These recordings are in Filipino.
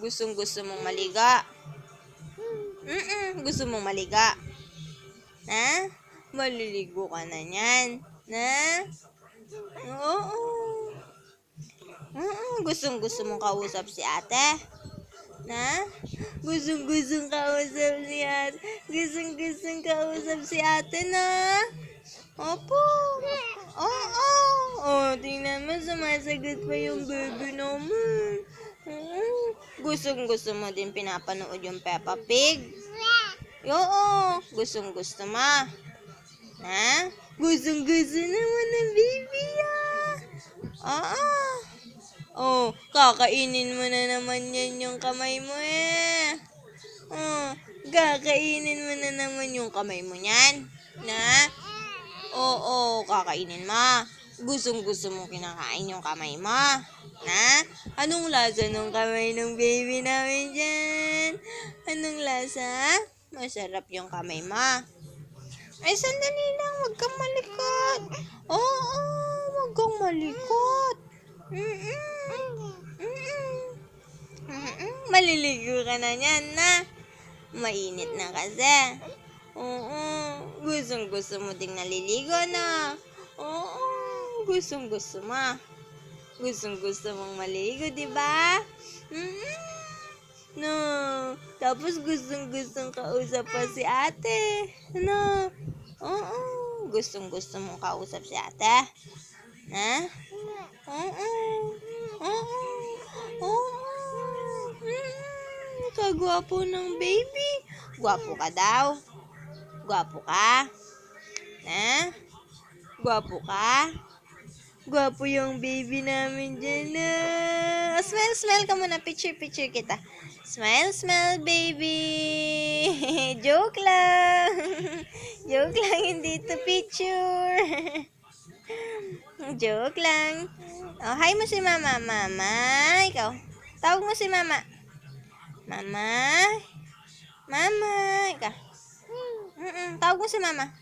Gusto mong maliga. Gusto mong maliga. Ha? Maliligo ka na niyan. Na? Oo. Gusto mong kausap si ate. Na? Gustong kausap si ate. Gustong kausap si ate na. Opo. Oo. Oh, tingnan mo, sumasagot pa yung baby naman. Gusto mo din pinapanood yung Peppa Pig? Oo. Gusto mo. Ha? Gusto naman ng baby Oo. Oh, kakainin mo na naman yan yung kamay mo eh. Oh, kakainin mo na naman yung kamay mo yan. Na? Oo, kakainin mo. Gusto mo kinakain yung kamay mo. Na? Anong lasa ng kamay ng baby namin dyan? Anong lasa? Masarap yung kamay mo. Ay, sandali lang. Huwag kang malikot. Oo, huwag kang malikot. Maliligo ka na niyan na. Mainit na kasi. Oo, gusto mo ding naliligo na. Oo, gusto mo. Gusto mong maligo, di ba? No. Tapos gustong kausap pa si ate. No. Oo, gusto mong kausap si ate. Ha? Oo. Oo. Kagwapo ng baby. Gwapo ka daw. Gwapo ka. Ha? Gwapo ka. Gwapo yung baby namin dyan na. Smile ka muna. Picture kita. Smile, baby. Joke lang. Joke lang, hindi to picture. Joke lang. Oh, hi mo si mama. Mama, ikaw. Tawag mo si mama. Mama. Mama, ikaw. Tawag mo si mama.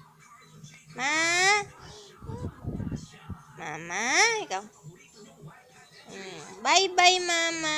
Mama, ikaw. Bye-bye, mama.